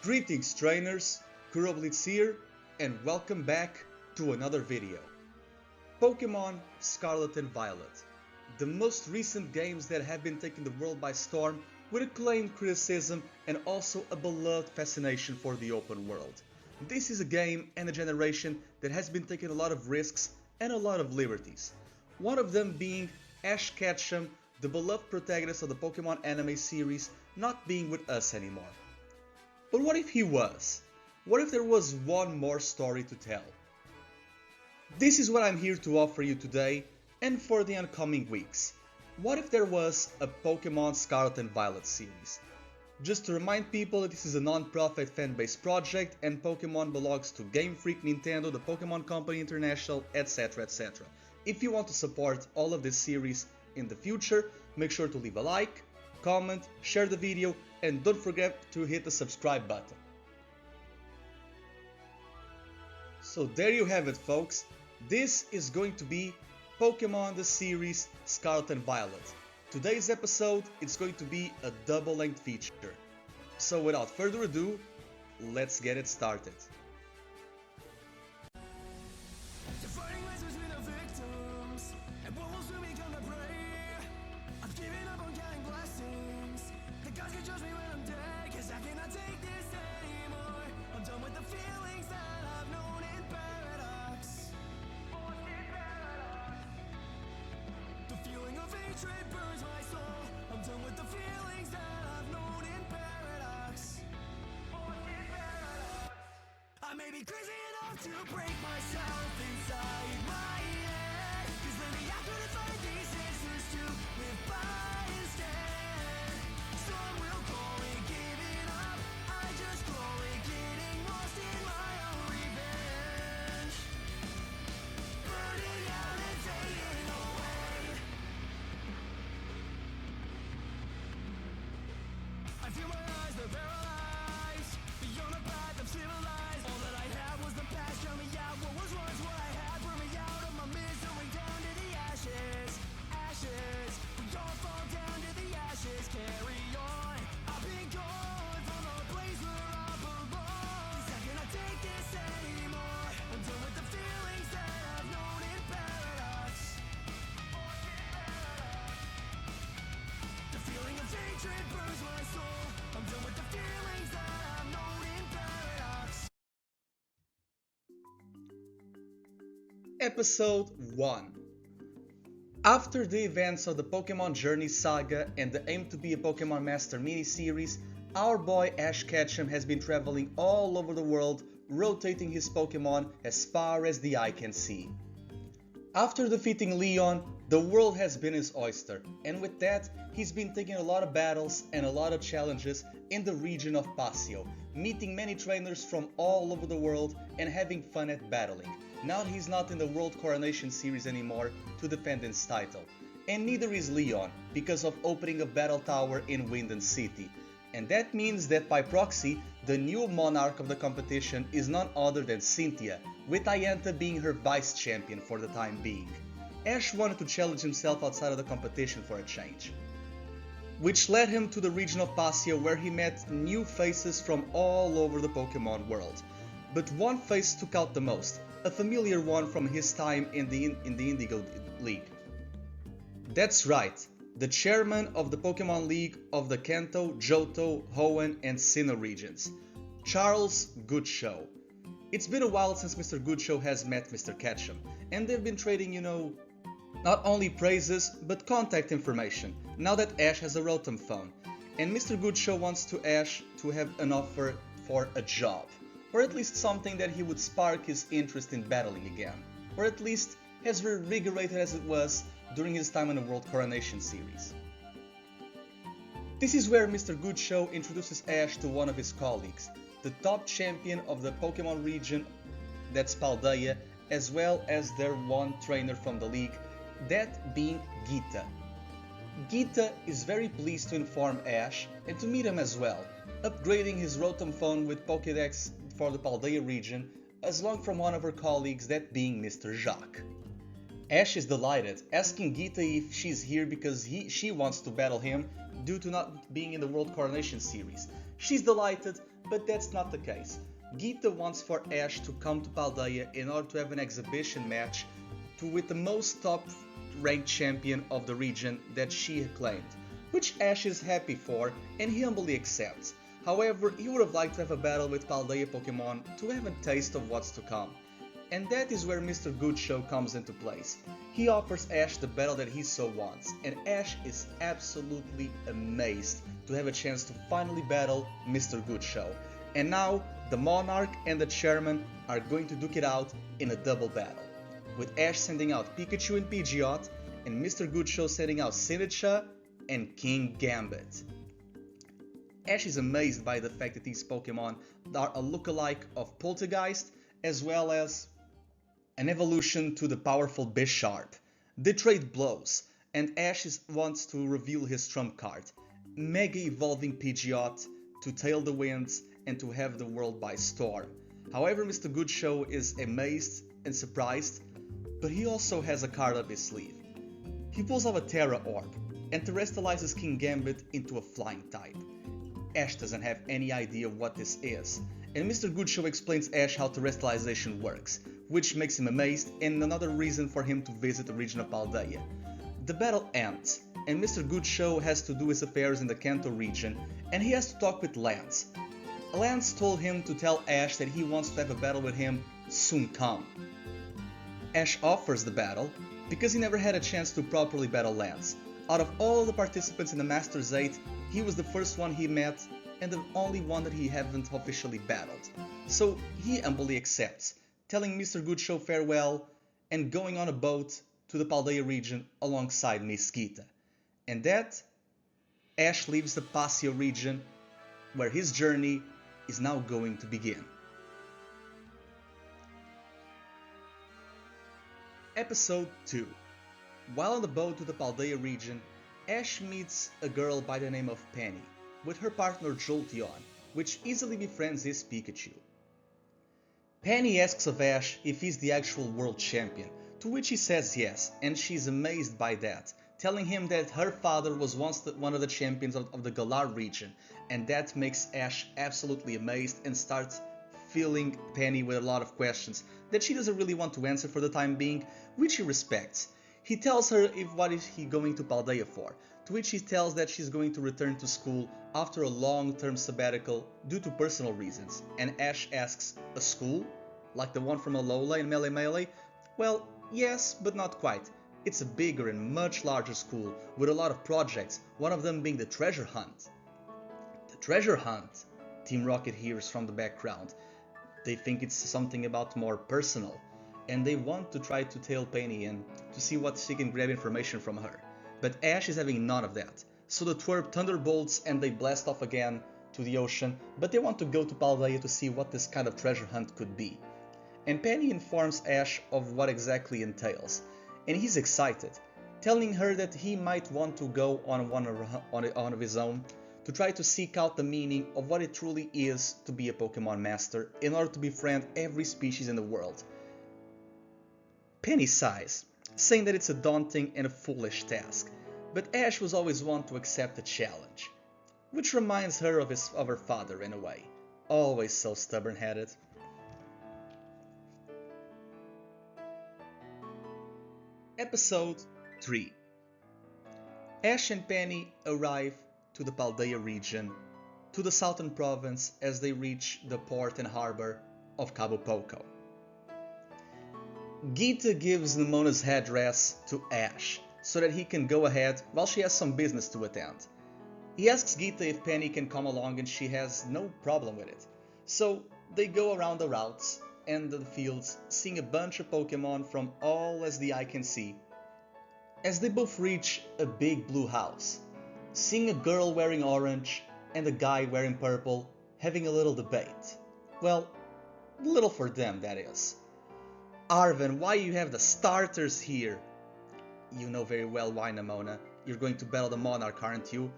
Greetings trainers, KuroBlitz here, and welcome back to another video. Pokémon Scarlet and Violet, the most recent games that have been taking the world by storm with acclaimed criticism and also a beloved fascination for the open world. This is a game and a generation that has been taking a lot of risks and a lot of liberties. One of them being Ash Ketchum, the beloved protagonist of the Pokemon anime series, not being with us anymore. But what if he was? What if there was one more story to tell? This is what I'm here to offer you today and for the oncoming weeks. What if there was a Pokemon Scarlet and Violet series? Just to remind people that this is a non-profit fan-based project and Pokemon belongs to Game Freak, Nintendo, the Pokemon Company International, etc, etc. If you want to support all of this series in the future, make sure to leave a like, comment, share the video, and don't forget to hit the subscribe button. So there you have it, folks. This is going to be Pokemon the series Scarlet and Violet. Today's episode is going to be a double-length feature. So without further ado, let's get it started. I may be crazy enough to break myself inside my head, 'cause lately I couldn't find these answers to live by instead. Some will call it giving up, I just call it getting lost in my own revenge, burning out and fading away. I feel my eyes, they're paralyzed, beyond the path of civilized. Drown me out, what was once what I had, burn me out of my misery, down to the ashes, ashes, we all fall down to the ashes, carry on, I've been gone from a place where I belong, 'cause I cannot take this anymore, I'm done with the feelings that I've known in paradox, the feeling of hatred burns my soul, I'm done with the feelings that I've known in paradox. Episode 1. After the events of the Pokémon Journeys saga and the Aim to be a Pokémon Master mini-series, our boy Ash Ketchum has been traveling all over the world, rotating his Pokémon as far as the eye can see. After defeating Leon, the world has been his oyster, and with that, he's been taking a lot of battles and a lot of challenges in the region of Pasio, meeting many trainers from all over the world and having fun at battling. Now he's not in the World Coronation Series anymore to defend his title. And neither is Leon, because of opening a battle tower in Winden City. And that means that by proxy, the new monarch of the competition is none other than Cynthia, with Ayanta being her vice champion for the time being. Ash wanted to challenge himself outside of the competition for a change, which led him to the region of Pasio, where he met new faces from all over the Pokemon world. But one face stuck out the most, a familiar one from his time in the Indigo League. That's right, the chairman of the Pokemon League of the Kanto, Johto, Hoenn and Sinnoh regions, Charles Goodshow. It's been a while since Mr. Goodshow has met Mr. Ketchum, and they've been trading, not only praises, but contact information, now that Ash has a Rotom phone. And Mr. Goodshow wants to Ash to have an offer for a job, or at least something that he would spark his interest in battling again, or at least as reinvigorated as it was during his time in the World Coronation Series. This is where Mr. Goodshow introduces Ash to one of his colleagues, the top champion of the Pokemon region, that's Paldea, as well as their one trainer from the league, that being Gita. Gita is very pleased to inform Ash and to meet him as well, upgrading his Rotom phone with Pokédex for the Paldea region, as long from one of her colleagues, that being Mr. Jacques. Ash is delighted, asking Gita if she's here because she wants to battle him due to not being in the World Coronation Series. She's delighted, but that's not the case. Geeta wants for Ash to come to Paldea in order to have an exhibition match with the most top ranked champion of the region that she claimed, which Ash is happy for and he humbly accepts. However, he would have liked to have a battle with Paldea Pokemon to have a taste of what's to come. And that is where Mr. Good Show comes into place. He offers Ash the battle that he so wants, and Ash is absolutely amazed to have a chance to finally battle Mr. Good Show. And now, the Monarch and the Chairman are going to duke it out in a double battle, with Ash sending out Pikachu and Pidgeot, and Mr. Good Show sending out Sinistcha and King Gambit. Ash is amazed by the fact that these Pokemon are a lookalike of Poltergeist, as well as an evolution to the powerful Bisharp. They trade blows, and Ash wants to reveal his trump card, Mega Evolving Pidgeot to tail the winds and to have the world by storm. However, Mr. Good Show is amazed and surprised, but he also has a card up his sleeve. He pulls out a Terra Orb and terrestrializes King Gambit into a flying type. Ash doesn't have any idea what this is, and Mr. Good Show explains Ash how terrestrialization works, which makes him amazed and another reason for him to visit the region of Paldea. The battle ends, and Mr. Good Show has to do his affairs in the Kanto region, and he has to talk with Lance. Lance told him to tell Ash that he wants to have a battle with him soon come. Ash offers the battle because he never had a chance to properly battle Lance. Out of all the participants in the Masters 8, he was the first one he met and the only one that he haven't officially battled. So he humbly accepts, telling Mr. Good Show farewell and going on a boat to the Paldea region alongside Miss Geeta. And that, Ash leaves the Pasio region, where his journey is now going to begin. Episode 2. While on the boat to the Paldea region, Ash meets a girl by the name of Penny, with her partner Jolteon, which easily befriends his Pikachu. Penny asks of Ash if he's the actual world champion, to which he says yes, and she's amazed by that, telling him that her father was once one of the champions of the Galar region, and that makes Ash absolutely amazed and starts filling Penny with a lot of questions that she doesn't really want to answer for the time being, which he respects. He tells her what is he going to Paldea for, to which he tells that she's going to return to school after a long-term sabbatical due to personal reasons, and Ash asks, a school? Like the one from Alola in Melee Melee? Well, yes, but not quite. It's a bigger and much larger school with a lot of projects, one of them being the treasure hunt. The treasure hunt? Team Rocket hears from the background. They think it's something about more personal, and they want to try to tail Penny in to see what she can grab information from her. But Ash is having none of that, so the twerp thunderbolts and they blast off again to the ocean, but they want to go to Paldea to see what this kind of treasure hunt could be. And Penny informs Ash of what exactly entails, and he's excited, telling her that he might want to go on one of his own to try to seek out the meaning of what it truly is to be a Pokemon Master in order to befriend every species in the world. Penny sighs, saying that it's a daunting and a foolish task, but Ash was always one to accept a challenge, which reminds her of her father in a way, always so stubborn-headed. Episode 3. Ash and Penny arrive to the Paldea region, to the southern province as they reach the port and harbor of Cabo Poco. Geeta gives Nemona's headdress to Ash so that he can go ahead while she has some business to attend. He asks Geeta if Penny can come along and she has no problem with it. So they go around the routes and the fields, seeing a bunch of Pokemon from all as the eye can see, as they both reach a big blue house, seeing a girl wearing orange and a guy wearing purple having a little debate. Well, little for them, that is. Arven, why you have the starters here? You know very well why, Nemona. You're going to battle the Monarch, aren't you?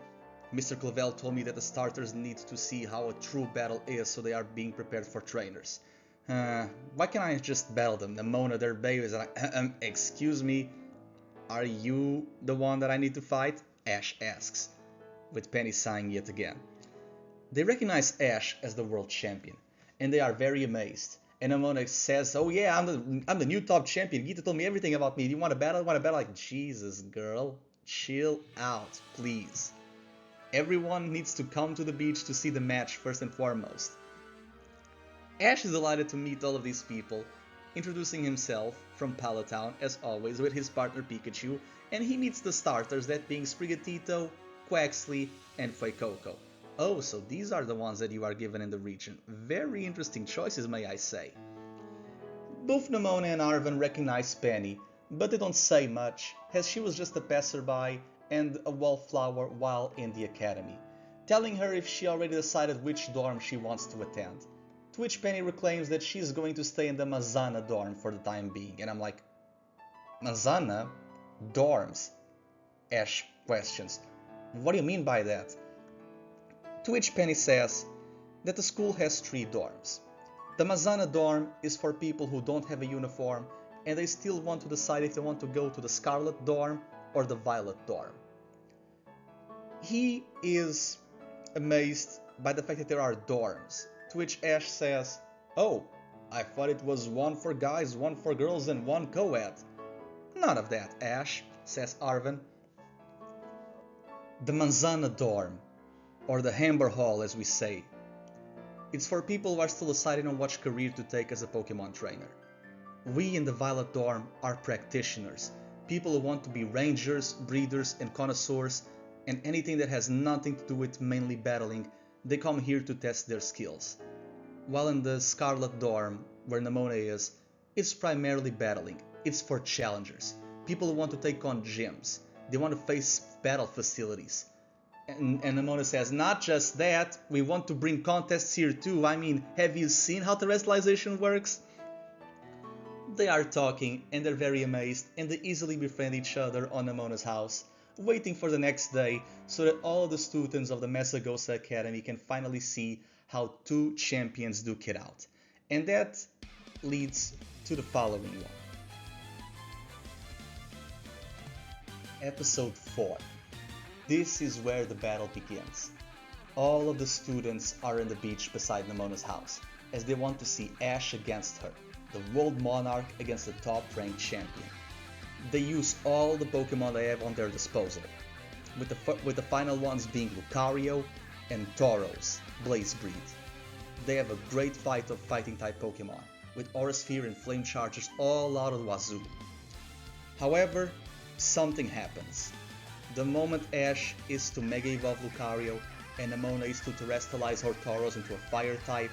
Mr. Clavel told me that the starters need to see how a true battle is, so they are being prepared for trainers. Why can't I just battle them? Nemona, they're babies. And excuse me, are you the one that I need to fight? Ash asks, with Penny sighing yet again. They recognize Ash as the world champion, and they are very amazed. And Nemona says, "Oh yeah, I'm the new top champion. Gita told me everything about me. Do you want to battle? You want to battle?" Like, Jesus, girl, chill out, please. Everyone needs to come to the beach to see the match first and foremost. Ash is delighted to meet all of these people, introducing himself from Palatown as always with his partner Pikachu, and he meets the starters, that being Sprigatito, Quaxly, and Fuecoco. Oh, so these are the ones that you are given in the region. Very interesting choices, may I say. Both Nemona and Arven recognize Penny, but they don't say much, as she was just a passerby and a wallflower while in the academy, telling her if she already decided which dorm she wants to attend. To which Penny reclaims that she is going to stay in the Mazana dorm for the time being, and I'm like, Mazana? Dorms? Ash questions. What do you mean by that? To which Penny says that the school has 3 dorms. The Mazana dorm is for people who don't have a uniform and they still want to decide if they want to go to the Scarlet dorm or the Violet dorm. He is amazed by the fact that there are dorms, to which Ash says, "Oh, I thought it was one for guys, one for girls, and one co-ed." "None of that, Ash," says Arven. The Manzana dorm, or the Hamber Hall as we say, it's for people who are still deciding on which career to take as a Pokemon trainer. We in the Violet dorm are practitioners, people who want to be rangers, breeders, and connoisseurs, and anything that has nothing to do with mainly battling, they come here to test their skills. While in the Scarlet dorm, where Nemona is, it's primarily battling. It's for challengers, people who want to take on gyms, they want to face battle facilities. And Nemona says, "Not just that, we want to bring contests here too. I mean, have you seen how terrestrialization works?" They are talking and they're very amazed, and they easily befriend each other on Nemona's house, waiting for the next day so that all the students of the Mesagosa Academy can finally see how 2 champions duke it out. And that leads to the following one. Episode 4. This is where the battle begins. All of the students are in the beach beside Nemona's house, as they want to see Ash against her, the world monarch against the top-ranked champion. They use all the Pokemon they have on their disposal, with the final ones being Lucario and Tauros, Blaze Breed. They have a great fight of fighting-type Pokemon, with Aura Sphere and Flame Chargers all out of the wazoo. However, something happens. The moment Ash is to Mega Evolve Lucario and Nemona is to Terastalize her Tauros into a Fire type,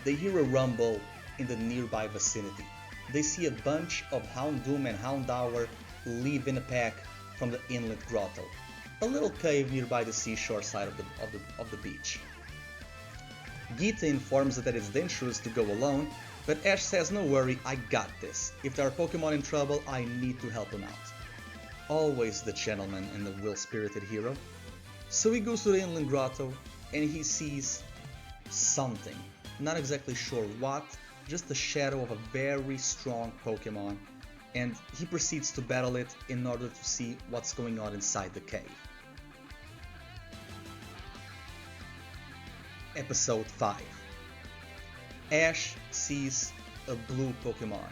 they hear a rumble in the nearby vicinity. They see a bunch of Houndoom and Houndour leave in a pack from the Inlet Grotto, a little cave nearby the seashore side of the beach. Gita informs that it's dangerous to go alone, but Ash says, "No worry, I got this. If there are Pokemon in trouble, I need to help them out." Always the gentleman and the will-spirited hero. So he goes to the Inland Grotto and he sees something. Not exactly sure what, just the shadow of a very strong Pokemon, and he proceeds to battle it in order to see what's going on inside the cave. Episode 5. Ash sees a blue Pokemon.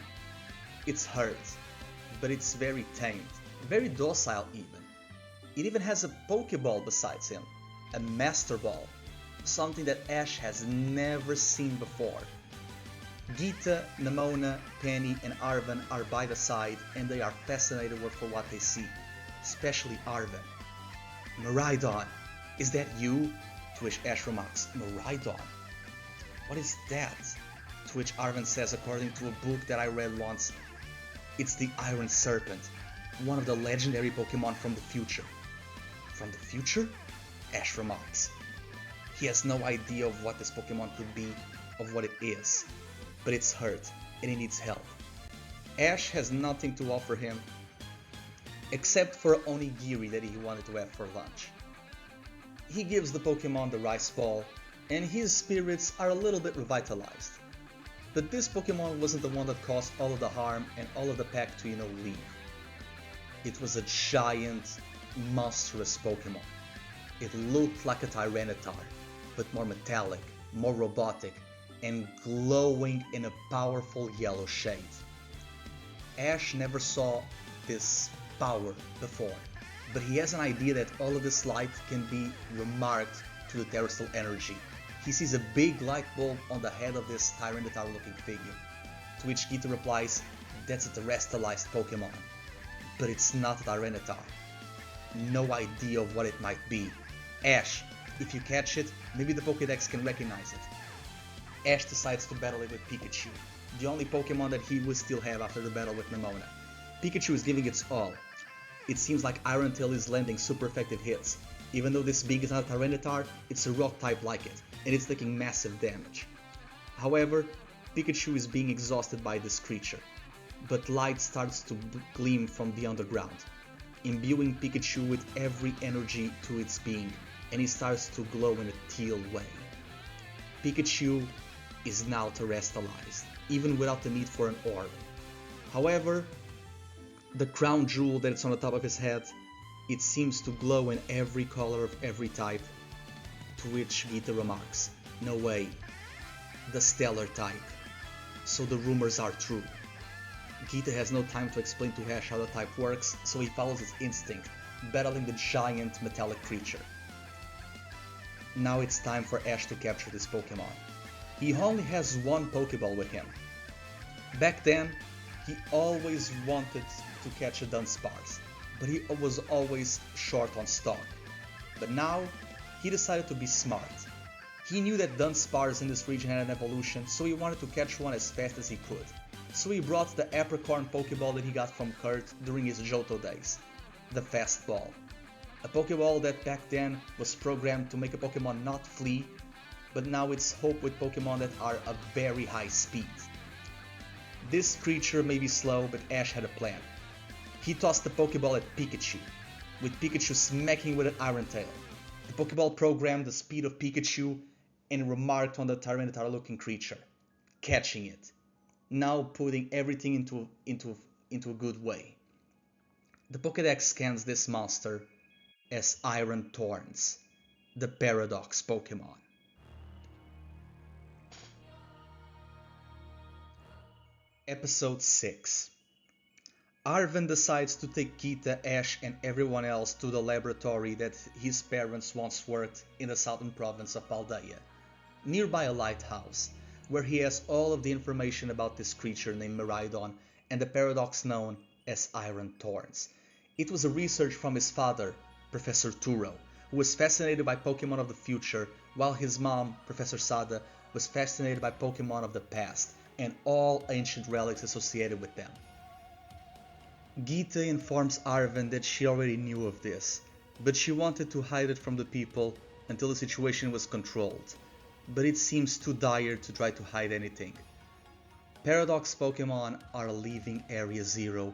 It's hurt, but it's very tamed. Very docile even. It even has a Pokeball besides him, a Master Ball, something that Ash has never seen before. Gita, Nemona, Penny, and Arven are by the side and they are fascinated for what they see, especially Arven. "Miraidon, is that you?" To which Ash remarks, "Miraidon? What is that?" To which Arven says, according to a book that I read once, "It's the Iron Serpent, one of the legendary Pokemon from the future." "From the future?" Ash remarks. He has no idea of what this Pokemon could be, of what it is, but it's hurt and it needs help. Ash has nothing to offer him except for onigiri that he wanted to have for lunch. He gives the Pokemon the rice ball and his spirits are a little bit revitalized. But this Pokemon wasn't the one that caused all of the harm and all of the pack to, leave. It was a giant, monstrous Pokemon. It looked like a Tyranitar, but more metallic, more robotic, and glowing in a powerful yellow shade. Ash never saw this power before, but he has an idea that all of this light can be remarked to the Terastal energy. He sees a big light bulb on the head of this Tyranitar looking figure, to which Geeta replies, "That's a terrestrialized Pokemon, but it's not a Tyranitar." No idea of what it might be. Ash, if you catch it, maybe the Pokédex can recognize it. Ash decides to battle it with Pikachu, the only Pokemon that he will still have after the battle with Nemona. Pikachu is giving its all. It seems like Iron Tail is landing super effective hits. Even though this being is not a Tyranitar, it's a rock type like it, and it's taking massive damage. However, Pikachu is being exhausted by this creature, but light starts to gleam from the underground, imbuing Pikachu with every energy to its being, and he starts to glow in a teal way. Pikachu is now terrestrialized, even without the need for an orb. However, the crown jewel that's on the top of his head, it seems to glow in every color of every type, to which Geeta remarks, "No way, the stellar type. So the rumors are true." Geeta has no time to explain to Ash how the type works, so he follows his instinct, battling the giant metallic creature. Now it's time for Ash to capture this Pokemon. He only has one Pokeball with him. Back then, he always wanted to catch a Dunsparce, but he was always short on stock. But now, he decided to be smart. He knew that Dunsparce in this region had an evolution, so he wanted to catch one as fast as he could. So he brought the Apricorn Pokeball that he got from Kurt during his Johto days, the Fastball. A Pokeball that back then was programmed to make a Pokemon not flee, but now it's hope with Pokemon that are a very high speed. This creature may be slow, but Ash had a plan. He tossed the Pokeball at Pikachu, with Pikachu smacking with an Iron Tail. The Pokeball programmed the speed of Pikachu and remarked on the Tyranitar looking creature, catching it, now putting everything into a good way. The Pokédex scans this monster as Iron Thorns, the Paradox Pokemon. Episode 6. Arven decides to take Geeta, Ash and everyone else to the laboratory that his parents once worked in the southern province of Paldea, nearby a lighthouse, where he has all of the information about this creature named Miraidon and the paradox known as Iron Thorns. It was a research from his father, Professor Turo, who was fascinated by Pokemon of the future, while his mom, Professor Sada, was fascinated by Pokemon of the past and all ancient relics associated with them. Geeta informs Arven that she already knew of this, but she wanted to hide it from the people until the situation was controlled, but it seems too dire to try to hide anything. Paradox Pokemon are leaving Area Zero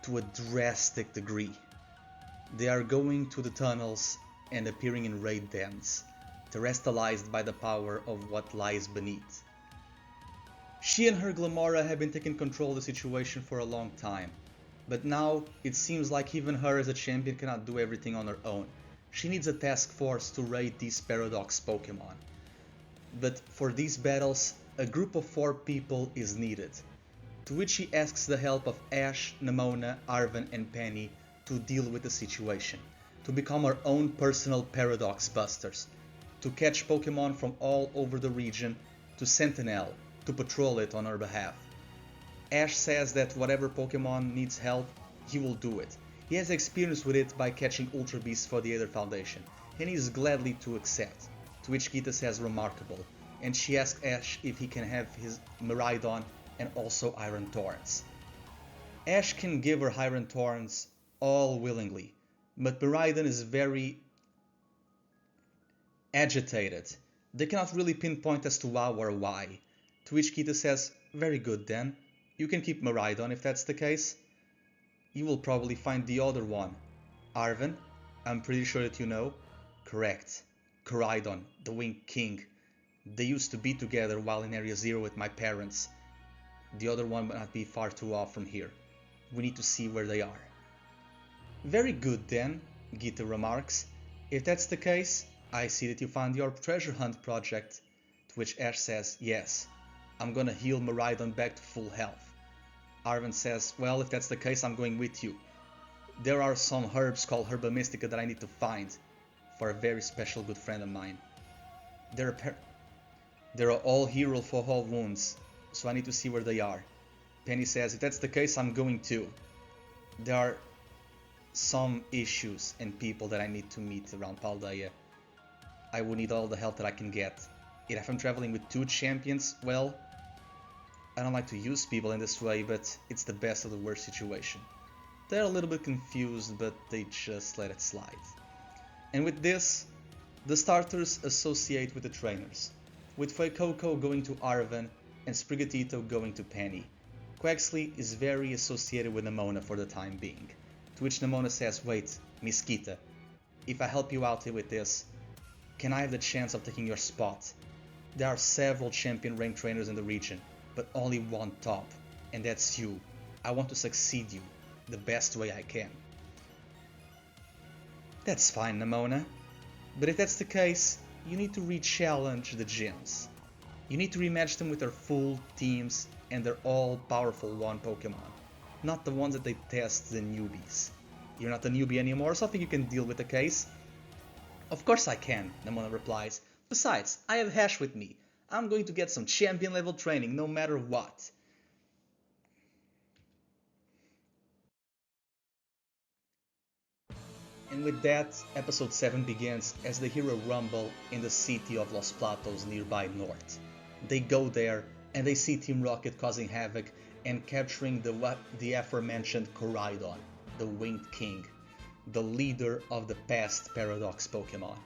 to a drastic degree. They are going to the tunnels and appearing in raid dens, terrestrialized by the power of what lies beneath. She and her Glamora have been taking control of the situation for a long time, but now it seems like even her as a champion cannot do everything on her own. She needs a task force to raid these Paradox Pokemon. But for these battles, a group of 4 people is needed, to which she asks the help of Ash, Nemona, Arven and Penny to deal with the situation, to become her own personal Paradox Busters, to catch Pokemon from all over the region, to Sentinel, to patrol it on her behalf. Ash says that whatever Pokemon needs help, he will do it. He has experience with it by catching Ultra Beasts for the Aether Foundation, and he is gladly to accept, to which Geeta says remarkable, and she asks Ash if he can have his Miraidon and also Iron Thorns. Ash can give her Iron Thorns all willingly, but Miraidon is very agitated. They cannot really pinpoint as to how or why, to which Geeta says, "Very good then, you can keep Miraidon if that's the case. You will probably find the other one. Arven, I'm pretty sure that you know." "Correct. Koraidon, the Winged King. They used to be together while in Area Zero with my parents. The other one might not be far too off from here. We need to see where they are." "Very good then," Geeta remarks. "If that's the case, I see that you found your treasure hunt project. To which Ash says, yes, I'm gonna heal Miraidon back to full health. Arven says, well, if that's the case, I'm going with you. There are some herbs called Herba Mystica that I need to find for a very special good friend of mine. They're all healed for all wounds, so I need to see where they are. Penny says, if that's the case, I'm going too. There are some issues and people that I need to meet around Paldea. I will need all the help that I can get. If I'm traveling with 2 champions, well, I don't like to use people in this way, but it's the best of the worst situation. They're a little bit confused, but they just let it slide. And with this, the starters associate with the trainers, with Fuecoco going to Arven and Sprigatito going to Penny. Quaxley is very associated with Nemona for the time being, to which Nemona says, wait, Miss Kita, if I help you out here with this, can I have the chance of taking your spot? There are several champion rank trainers in the region, but only one top, and that's you. I want to succeed you the best way I can. That's fine, Nemona, but if that's the case, you need to re-challenge the gyms. You need to rematch them with their full teams and their all-powerful one Pokemon, not the ones that they test the newbies. You're not a newbie anymore, so I think you can deal with the case. Of course I can, Nemona replies. Besides, I have Ash with me. I'm going to get some champion level training no matter what. And with that, episode 7 begins as they hear a rumble in the city of Los Platos nearby north. They go there and they see Team Rocket causing havoc and capturing the aforementioned Koraidon, the Winged King, the leader of the past Paradox Pokemon.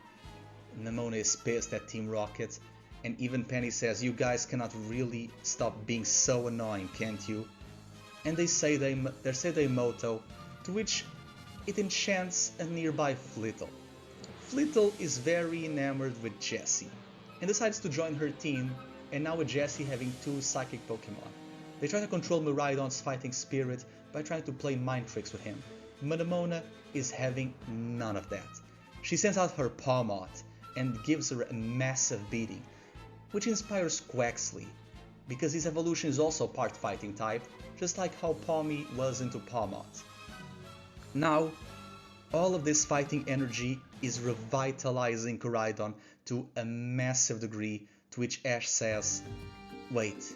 Nemona is pissed at Team Rocket, and even Penny says, you guys cannot really stop being so annoying, can't you? And they say their motto, to which it enchants a nearby Flittle. Flittle is very enamored with Jessie, and decides to join her team, and now with Jessie having 2 psychic Pokemon. They try to control Miraidon's fighting spirit by trying to play mind tricks with him, but Nemona is having none of that. She sends out her Pawmot and gives her a massive beating, which inspires Quaxley, because his evolution is also part fighting type, just like how Pawmi was into Pawmot. Now, all of this fighting energy is revitalizing Koraidon to a massive degree, to which Ash says, wait,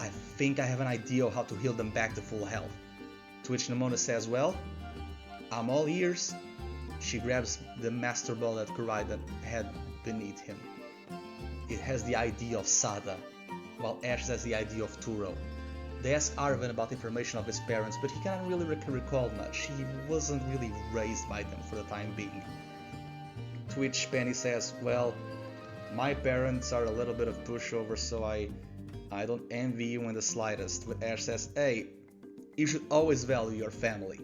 I think I have an idea of how to heal them back to full health. To which Nemona says, well, I'm all ears. She grabs the Master Ball that Koraidon had beneath him. It has the ID of Sada, while Ash has the ID of Turo. They ask Arven about information of his parents, but he cannot really recall much. He wasn't really raised by them for the time being. To which Penny says, well, my parents are a little bit of pushovers, so I don't envy you in the slightest. But Ash says, hey, you should always value your family.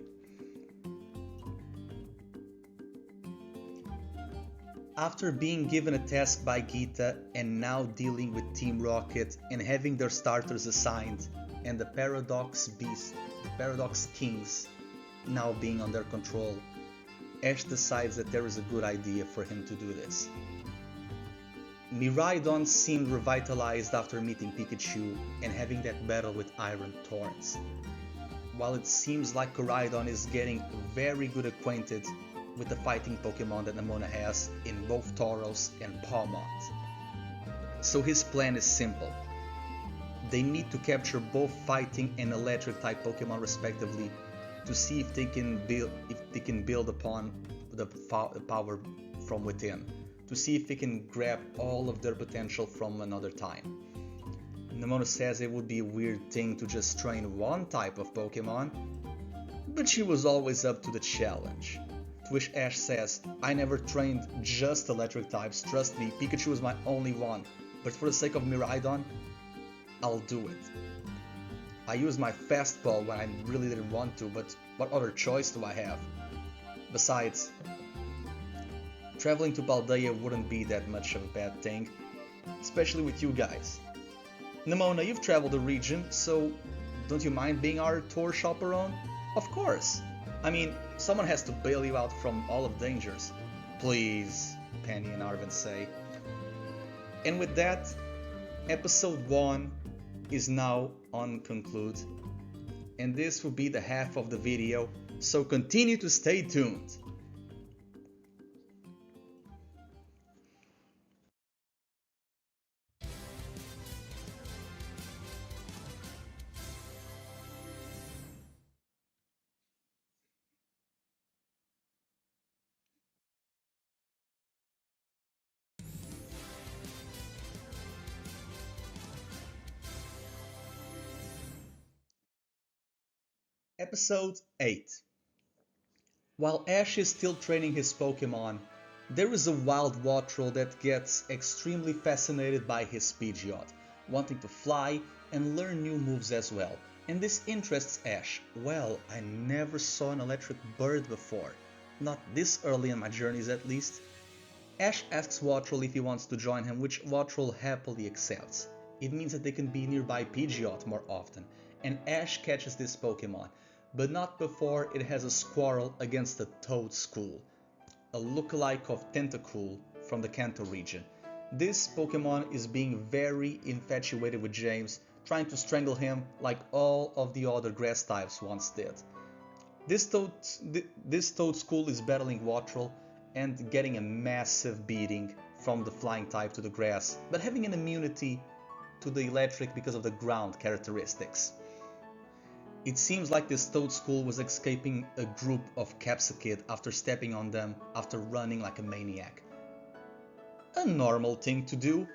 After being given a task by Geeta and now dealing with Team Rocket and having their starters assigned and the Paradox Kings now being under control, Ash decides that there is a good idea for him to do this. Miraidon seemed revitalized after meeting Pikachu and having that battle with Iron Torrents, while it seems like Koraidon is getting very good acquainted with the fighting Pokemon that Nemona has in both Tauros and Pawmot. So his plan is simple. They need to capture both fighting and electric type Pokemon respectively to see if they can build upon the power from within, to see if they can grab all of their potential from another time. Nemona says it would be a weird thing to just train one type of Pokemon, but she was always up to the challenge. To which Ash says, I never trained just electric types, trust me, Pikachu is my only one, but for the sake of Miraidon, I'll do it. I used my fastball when I really didn't want to, but what other choice do I have? Besides, traveling to Paldea wouldn't be that much of a bad thing, especially with you guys. Nemona, you've traveled the region, so don't you mind being our tour chaperone? Of course! I mean, someone has to bail you out from all of dangers. Please, Penny and Arven say. And with that, episode 1 is now on conclude, and this will be the half of the video, so continue to stay tuned. Episode 8. While Ash is still training his Pokémon, there is a wild Wattrel that gets extremely fascinated by his Pidgeot, wanting to fly and learn new moves as well. And this interests Ash. Well, I never saw an electric bird before. Not this early in my journeys at least. Ash asks Wattrel if he wants to join him, which Wattrel happily accepts. It means that they can be nearby Pidgeot more often, and Ash catches this Pokémon, but not before it has a squirrel against a Toad School, a lookalike of Tentacool from the Kanto region. This Pokémon is being very infatuated with James, trying to strangle him like all of the other grass types once did. This Toad School is battling Wattrel and getting a massive beating from the flying type to the grass, but having an immunity to the electric because of the ground characteristics. It seems like this Toad School was escaping a group of Capsakid after stepping on them after running like a maniac. A normal thing to do,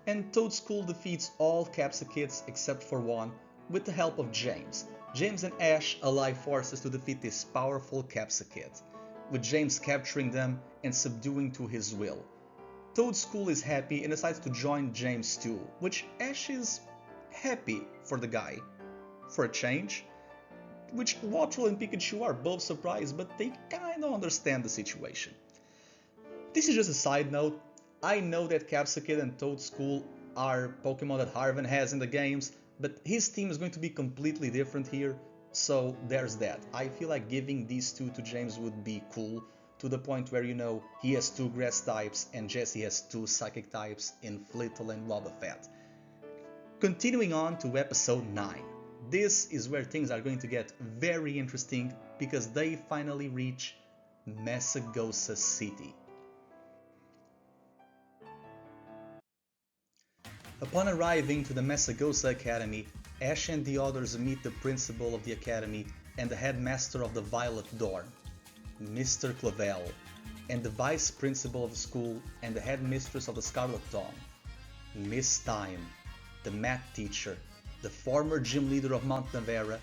and Toad School defeats all Capsakids except for one with the help of James. James and Ash ally forces to defeat this powerful Capsakid, with James capturing them and subduing to his will. Toad School is happy and decides to join James too, which Ash is happy for the guy. For a change. Which Wattrel and Pikachu are both surprised, but they kinda understand the situation. This is just a side note. I know that Capsakid and Toad School are Pokemon that Arven has in the games, but his team is going to be completely different here, so there's that. I feel like giving these two to James would be cool, to the point where, you know, he has 2 grass types and Jessie has 2 psychic types in Flittle and Wobbuffet. Continuing on to episode 9. This is where things are going to get very interesting because they finally reach Masagosa City. Upon arriving to the Masagosa Academy, Ash and the others meet the principal of the academy and the headmaster of the Violet Dorm, Mr. Clavel, and the vice principal of the school and the headmistress of the Scarlet Dawn, Miss Time, the math teacher, the former gym leader of Mount Navera,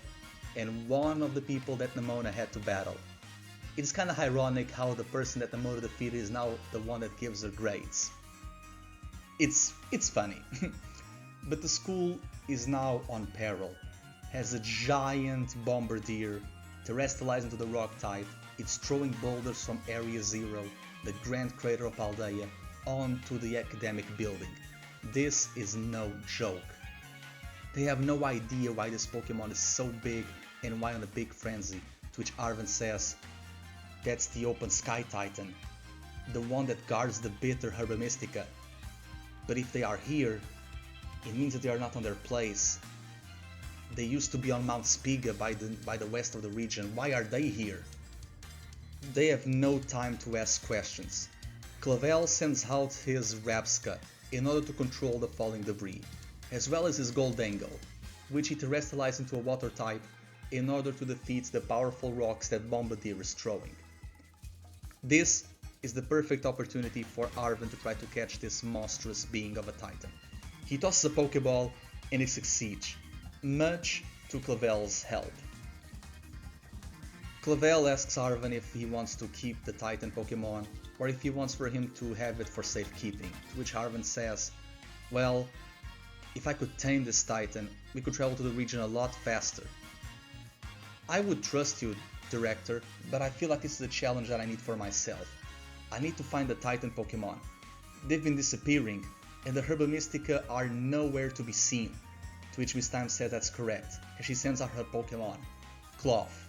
and one of the people that Nemona had to battle. It's kinda ironic how the person that Nemona defeated is now the one that gives her grades. It's funny. But the school is now on peril, has a giant bombardier terrestrialized into the rock type. It's throwing boulders from Area 0, the Grand Crater of Paldea, onto the academic building. This is no joke. They have no idea why this Pokemon is so big and why on a big frenzy, to which Arven says, that's the Open Sky Titan, the one that guards the bitter Herba Mystica. But if they are here, it means that they are not on their place. They used to be on Mount Spiga by the west of the region. Why are they here? They have no time to ask questions. Clavel sends out his Rapska in order to control the falling debris, as well as his Goldango, which he terrestrialized into a water type in order to defeat the powerful rocks that Bombardier is throwing. This is the perfect opportunity for Arven to try to catch this monstrous being of a Titan. He tosses a Pokeball and he succeeds, much to Clavel's help. Clavel asks Arven if he wants to keep the Titan Pokemon or if he wants for him to have it for safekeeping, to which Arven says, well, if I could tame this Titan, we could travel to the region a lot faster. I would trust you, Director, but I feel like this is a challenge that I need for myself. I need to find the Titan Pokemon. They've been disappearing, and the Herba Mystica are nowhere to be seen. To which Miss Time says that's correct, and she sends out her Pokemon, Cloth.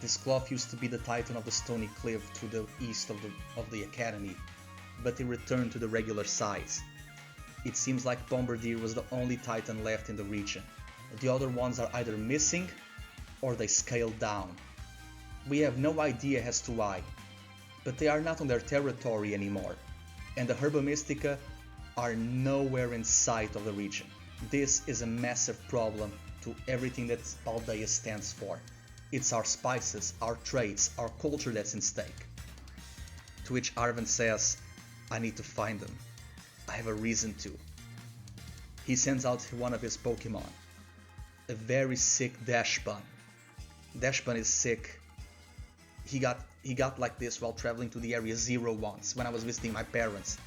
This Cloth used to be the Titan of the Stony Cliff to the east of the Academy, but they returned to the regular size. It seems like Bombardier was the only Titan left in the region. The other ones are either missing or they scaled down. We have no idea as to why, but they are not on their territory anymore, and the Herba Mystica are nowhere in sight of the region. This is a massive problem to everything that Paldea stands for. It's our spices, our traits, our culture that's in stake. To which Arven says, I need to find them. I have a reason to. He sends out one of his Pokemon, a very sick Dashbun. Dashbun is sick. He got like this while traveling to the Area Zero once when I was visiting my parents.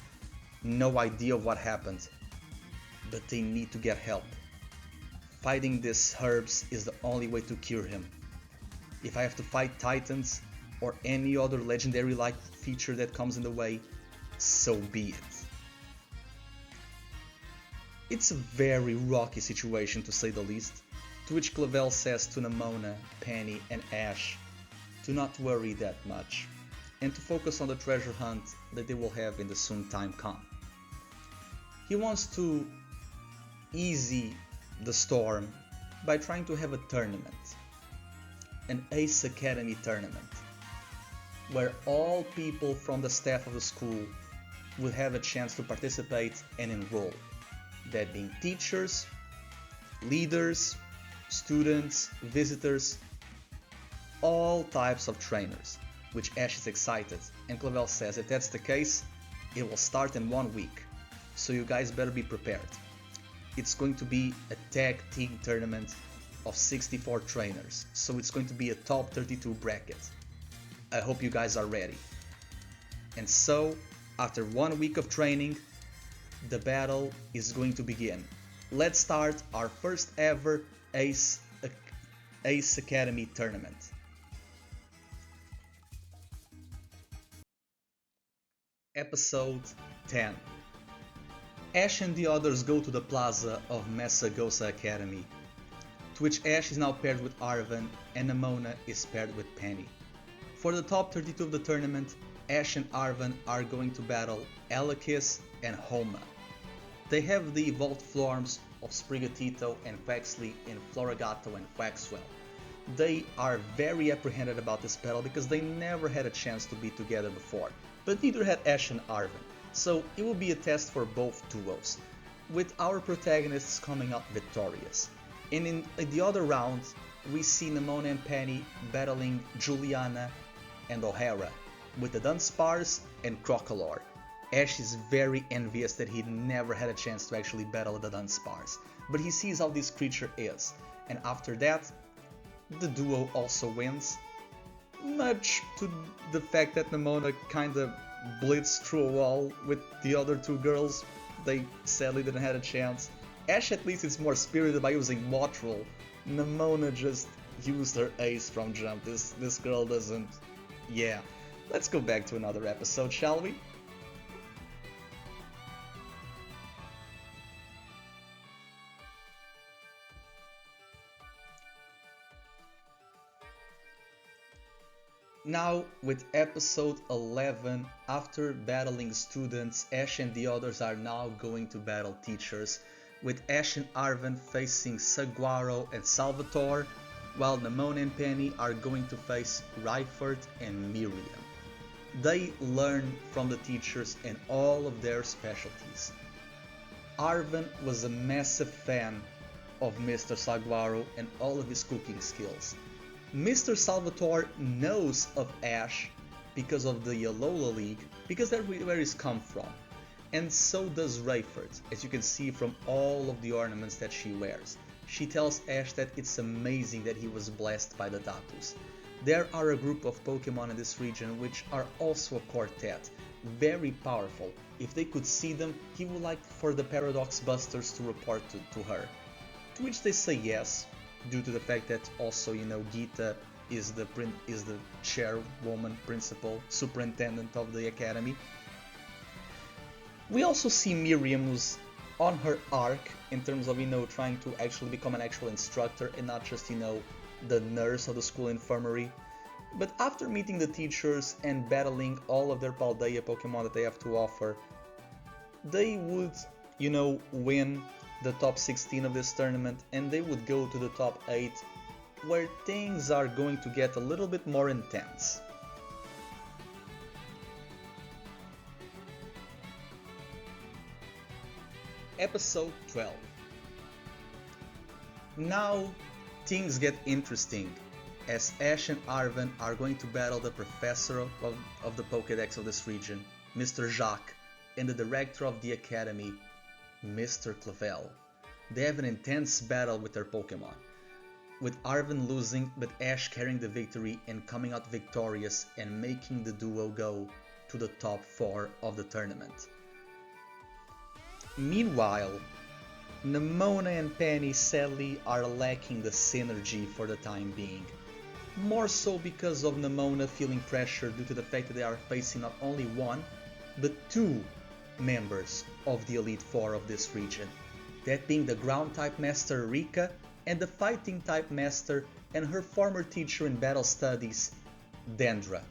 No idea of what happened, but they need to get help. Fighting these herbs is the only way to cure him. If I have to fight Titans or any other legendary-like feature that comes in the way, so be it. It's a very rocky situation to say the least, to which Clavel says to Nemona, Penny and Ash to not worry that much, and to focus on the treasure hunt that they will have in the soon time come. He wants to ease the storm by trying to have a tournament, an Ace Academy tournament, where all people from the staff of the school will have a chance to participate and enroll, that being teachers, leaders, students, visitors, all types of trainers, which Ash is excited, and Clavel says if that's the case, it will start in 1 week, so you guys better be prepared. It's going to be a tag team tournament of 64 trainers, so it's going to be a top 32 bracket. I hope you guys are ready. And so, after 1 week of training, the battle is going to begin. Let's start our first ever Ace Academy tournament. Episode 10. Ash and the others go to the plaza of Messagosa Academy, to which Ash is now paired with Arven and Nemona is paired with Penny. For the top 32 of the tournament, Ash and Arven are going to battle Elekis and Homa. They have the evolved forms of Sprigatito and Quaxly in Floragato and Quaxwell. They are very apprehended about this battle because they never had a chance to be together before, but neither had Ash and Arven, so it will be a test for both duos, with our protagonists coming out victorious. And in the other round, we see Nemona and Penny battling Juliana and O'Hara, with the Dunsparce and Crocolore. Ash is very envious that he never had a chance to actually battle the Dunsparce, but he sees how this creature is, and after that, the duo also wins, much to the fact that Nemona kinda blitzed through a wall with the other two girls. They sadly didn't have a chance. Ash at least is more spirited by using Motrol. Nemona just used her ace from jump. This girl doesn't... Yeah. Let's go back to another episode, shall we? Now, with episode 11, after battling students, Ash and the others are now going to battle teachers, with Ash and Arven facing Saguaro and Salvatore, while Nemona and Penny are going to face Ryford and Miriam. They learn from the teachers and all of their specialties. Arven was a massive fan of Mr. Saguaro and all of his cooking skills. Mr. Salvatore knows of Ash because of the Alola League, because that's where he's come from. And so does Rayford, as you can see from all of the ornaments that she wears. She tells Ash that it's amazing that he was blessed by the Datus. There are a group of Pokemon in this region which are also a quartet, very powerful. If they could see them, he would like for the Paradox Busters to report to her. To which they say yes, due to the fact that also, Geeta is the chairwoman, principal, superintendent of the academy. We also see Miriam, who's on her arc in terms of, trying to actually become an actual instructor and not just, the nurse of the school infirmary. But after meeting the teachers and battling all of their Paldea Pokemon that they have to offer, they would, win the top 16 of this tournament and they would go to the top 8, where things are going to get a little bit more intense. Episode 12. Now things get interesting, as Ash and Arven are going to battle the professor of the Pokédex of this region, Mr. Jacques, and the director of the academy, Mr. Clavel. They have an intense battle with their Pokémon, with Arven losing but Ash carrying the victory and coming out victorious and making the duo go to the top 4 of the tournament. Meanwhile, Nemona and Penny sadly are lacking the synergy for the time being. More so because of Nemona feeling pressure due to the fact that they are facing not only one, but 2 members of the Elite Four of this region. That being the Ground type Master Rika and the Fighting type Master and her former teacher in battle studies, Dendra.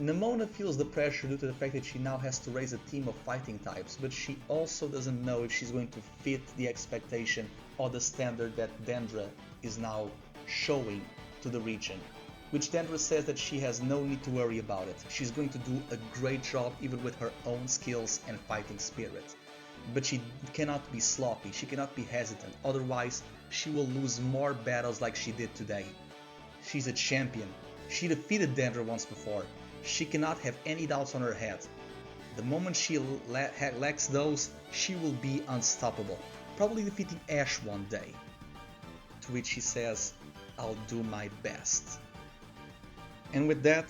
Nemona feels the pressure due to the fact that she now has to raise a team of fighting types, but she also doesn't know if she's going to fit the expectation or the standard that Dendra is now showing to the region. Which Dendra says that she has no need to worry about it. She's going to do a great job even with her own skills and fighting spirit. But she cannot be sloppy, she cannot be hesitant, otherwise she will lose more battles like she did today. She's a champion. She defeated Dendra once before. She cannot have any doubts on her head. The moment she lacks those, she will be unstoppable, probably defeating Ash one day. To which she says, "I'll do my best." And with that,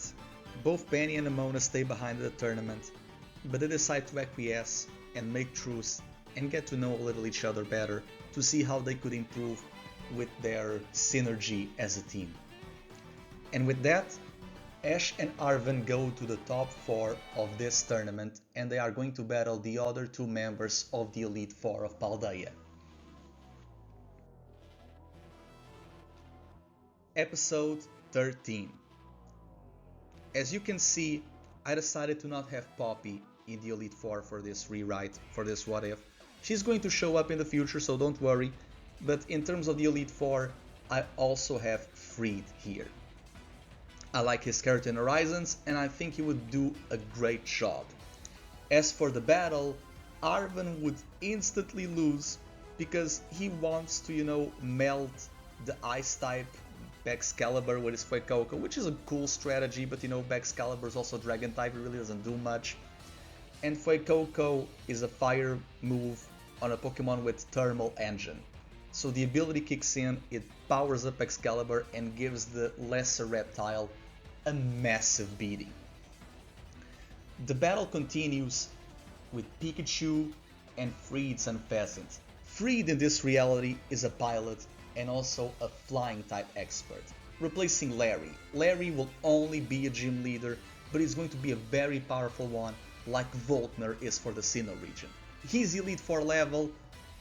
both Penny and Nemona stay behind the tournament, but they decide to acquiesce and make truce and get to know a little each other better to see how they could improve with their synergy as a team. And with that, Ash and Arven go to the top 4 of this tournament and they are going to battle the other 2 members of the Elite Four of Paldea. Episode 13. As you can see, I decided to not have Poppy in the Elite Four for this rewrite, for this what if. She's going to show up in the future, so don't worry, but in terms of the Elite Four, I also have Freed here. I like his character in Horizons, and I think he would do a great job. As for the battle, Arven would instantly lose because he wants to, melt the Ice type Baxcalibur with his Fuecoco, which is a cool strategy, but Baxcalibur is also Dragon type, it really doesn't do much. And Fuecoco is a fire move on a Pokemon with Thermal Engine. So the ability kicks in, it powers up Excalibur and gives the lesser reptile a massive beating. The battle continues with Pikachu and Freed's Unpheasant. Freed in this reality is a pilot and also a flying type expert, replacing Larry. Larry will only be a gym leader, but he's going to be a very powerful one, like Volkner is for the Sinnoh region. He's Elite Four level,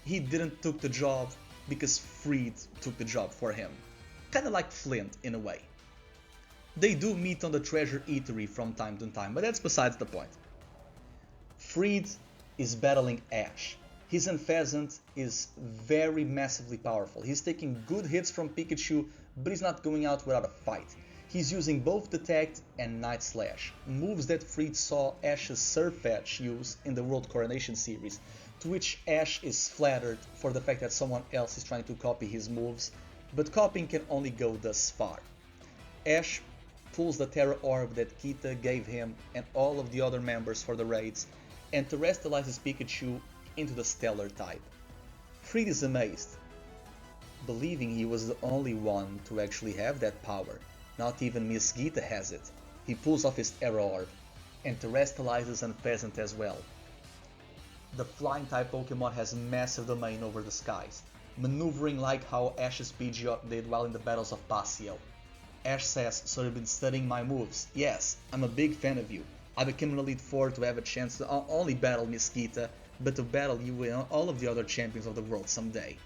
he didn't took the job because Freed took the job for him. Kinda like Flint in a way. They do meet on the Treasure Eatery from time to time, but that's besides the point. Freed is battling Ash. His Unpheasant is very massively powerful. He's taking good hits from Pikachu, but he's not going out without a fight. He's using both Detect and Night Slash, moves that Freed saw Ash's Surfetch use in the World Coronation series, to which Ash is flattered for the fact that someone else is trying to copy his moves, but copying can only go thus far. Ash pulls the Terra Orb that Kita gave him and all of the other members for the raids, and terrestrializes Pikachu into the Stellar type. Freed is amazed, believing he was the only one to actually have that power. Not even Miss Gita has it. He pulls off his Terra Orb and terrestrializes Unpheasant as well. The flying type Pokemon has massive domain over the skies, maneuvering like how Ash's Pidgeot did while in the battles of Pasio. Ash says, "So you've been studying my moves? Yes, I'm a big fan of you. I became an Elite Four to have a chance to not only battle Miss Gita, but to battle you and all of the other champions of the world someday."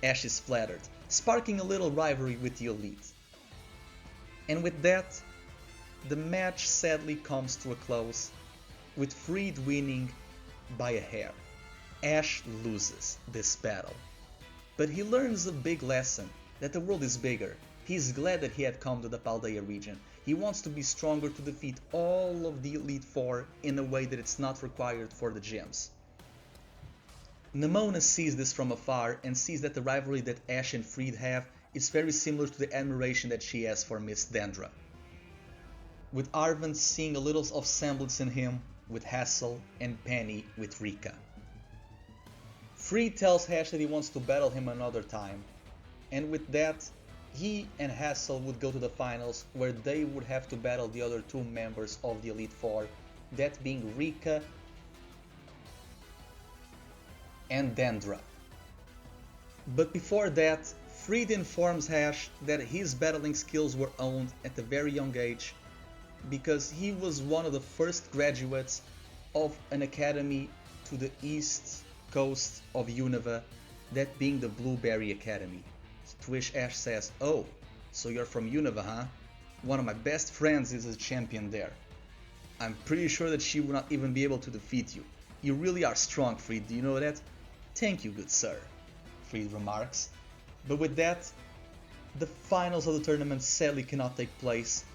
Ash is flattered, sparking a little rivalry with the Elite. And with that, the match sadly comes to a close, with Freed winning by a hair. Ash loses this battle, but he learns a big lesson, that the world is bigger. He's glad that he had come to the Paldea region. He wants to be stronger to defeat all of the Elite Four in a way that it's not required for the gyms. Nemona sees this from afar and sees that the rivalry that Ash and Freed have is very similar to the admiration that she has for Miss Dendra, with Arven seeing a little of semblance in him with Hassel and Penny with Rika. Freed tells Ash that he wants to battle him another time, and with that, he and Hassel would go to the finals where they would have to battle the other two members of the Elite Four, that being Rika and Dendra. But before that, Freed informs Ash that his battling skills were honed at a very young age because he was one of the first graduates of an academy to the east coast of Unova, that being the Blueberry Academy. To which Ash says, "Oh, so you're from Unova, huh? One of my best friends is a champion there. I'm pretty sure that she would not even be able to defeat you. You really are strong, Freed, do you know that?" "Thank you, good sir," Freed remarks. But with that, the finals of the tournament sadly cannot take place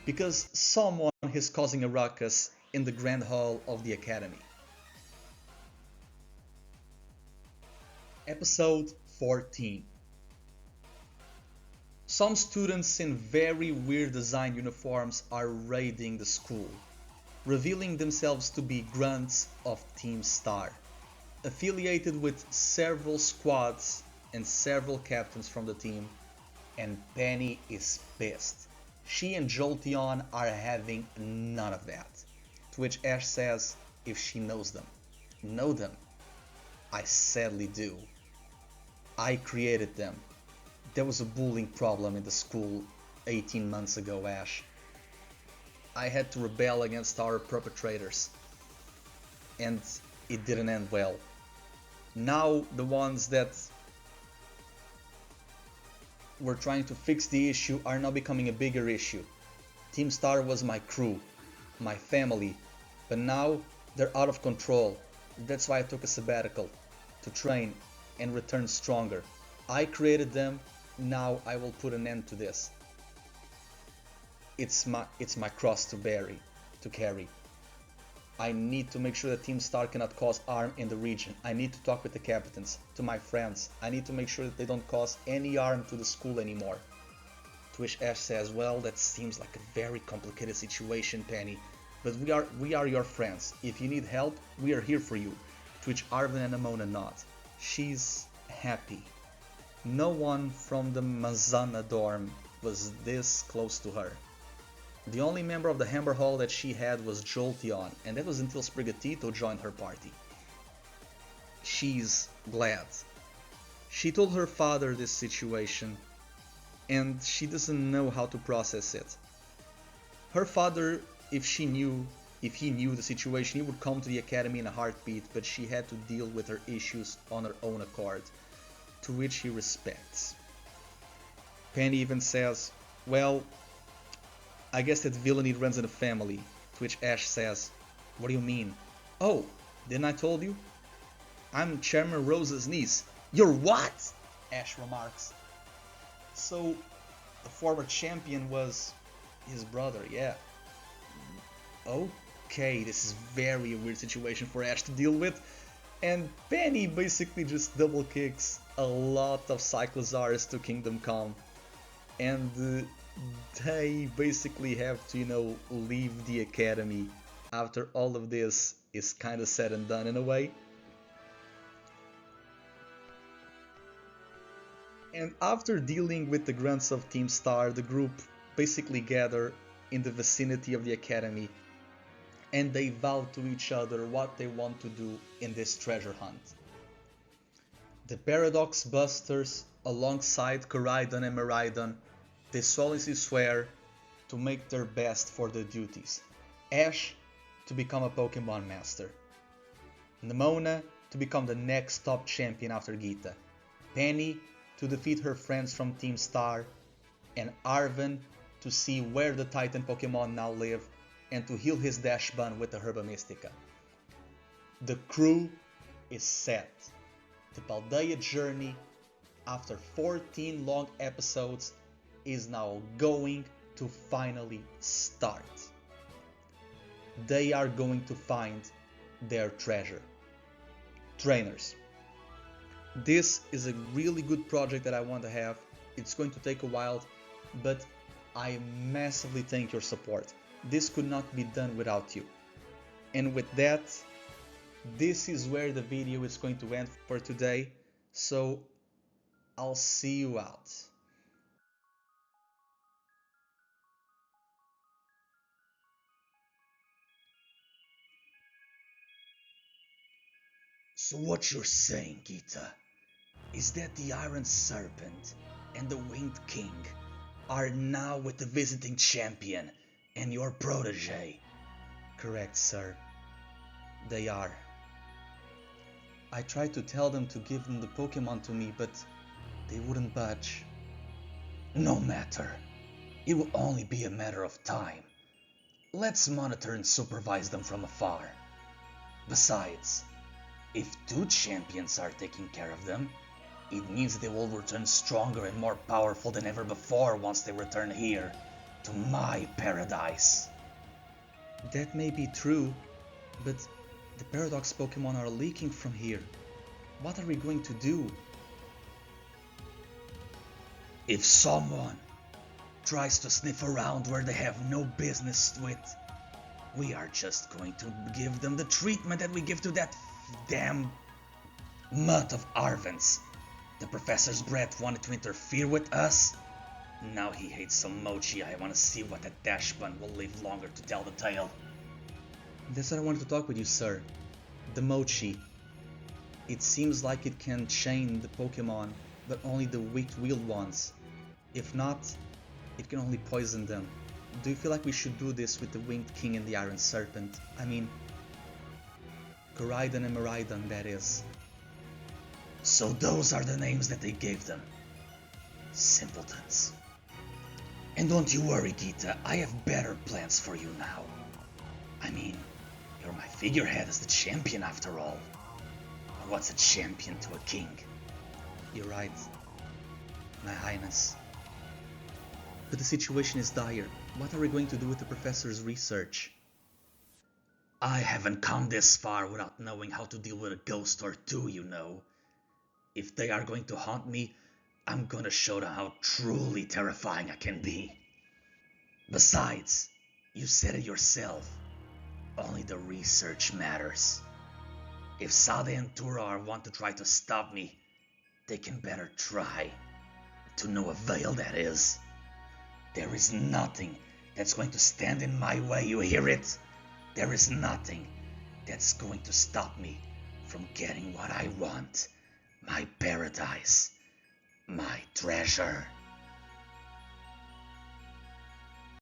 because someone is causing a ruckus in the Grand Hall of the Academy. Episode 14. Some students in very weird design uniforms are raiding the school, revealing themselves to be grunts of Team Star, affiliated with several squads and several captains from the team, and Penny is pissed. She and Jolteon are having none of that, to which Ash says if she knows them. "Know them? I sadly do. I created them. There was a bullying problem in the school 18 months ago, Ash. I had to rebel against our perpetrators, and it didn't end well. Now the ones that were trying to fix the issue are now becoming a bigger issue. Team Star was my crew, my family, but now they're out of control. That's why I took a sabbatical, to train and return stronger. I created them, now I will put an end to this. It's my cross to carry. I need to make sure that Team Star cannot cause harm in the region. I need to talk with the captains, to my friends. I need to make sure that they don't cause any harm to the school anymore." To which Ash says, "Well, that seems like a very complicated situation, Penny, but we are your friends. If you need help, we are here for you." To which Arven and Nemona nod. She's happy. No one from the Mazana dorm was this close to her. The only member of the Hammer Hall that she had was Jolteon, and that was until Sprigatito joined her party. She's glad. She told her father this situation, and she doesn't know how to process it. Her father, if he knew the situation, he would come to the academy in a heartbeat, but she had to deal with her issues on her own accord, to which he respects. Penny even says, "Well, I guess that villainy runs in the family." To which Ash says, "What do you mean?" "Oh, didn't I told you? I'm Chairman Rose's niece." "You're what?" Ash remarks. So, the former champion was his brother, yeah. Okay, this is very weird situation for Ash to deal with. And Penny basically just double kicks a lot of Cyclozars to Kingdom Come. And they basically have to, leave the academy after all of this is kinda said and done in a way. And after dealing with the grunts of Team Star, the group basically gather in the vicinity of the academy, and they vow to each other what they want to do in this treasure hunt. The Paradox Busters, alongside Koraidon and Miraidon, they solemnly swear to make their best for their duties. Ash to become a Pokemon Master, Nemona to become the next top champion after Gita, Penny to defeat her friends from Team Star, and Arven to see where the Titan Pokemon now live and to heal his Dash Bun with the Herba Mystica. The crew is set. The Paldea journey, after 14 long episodes, is now going to finally start. They are going to find their treasure. Trainers. This is a really good project that I want to have. It's going to take a while, but I massively thank your support. This could not be done without you. And with that, this is where the video is going to end for today. So I'll see you out. So what you're saying, Gita, is that the Iron Serpent and the Winged King are now with the visiting champion and your protege? Correct, sir. They are. I tried to tell them to give them the Pokemon to me, but they wouldn't budge. No matter. It will only be a matter of time. Let's monitor and supervise them from afar. Besides, if two champions are taking care of them, it means they will return stronger and more powerful than ever before once they return here, to my paradise. That may be true, but the Paradox Pokemon are leaking from here. What are we going to do? If someone tries to sniff around where they have no business with, we are just going to give them the treatment that we give to that damn mutt of Arven's. The professor's breath wanted to interfere with us. Now he hates some mochi. I want to see what that Dash Bun will live longer to tell the tale. That's what I wanted to talk with you, sir. The mochi. It seems like it can chain the Pokemon, but only the weak-willed ones. If not, it can only poison them. Do you feel like we should do this with the Winged King and the Iron Serpent? I mean, Koraidon and Miraidon, that is. So those are the names that they gave them. Simpletons. And don't you worry, Gita, I have better plans for you now. I mean, you're my figurehead as the champion after all. Or what's a champion to a king? You're right, my highness. But the situation is dire. What are we going to do with the professor's research? I haven't come this far without knowing how to deal with a ghost or two, you know. If they are going to haunt me, I'm gonna show them how truly terrifying I can be. Besides, you said it yourself, only the research matters. If Sade and Turar want to try to stop me, they can better try. To no avail, that is. There is nothing that's going to stand in my way, you hear it? There is nothing that's going to stop me from getting what I want. My paradise. My treasure.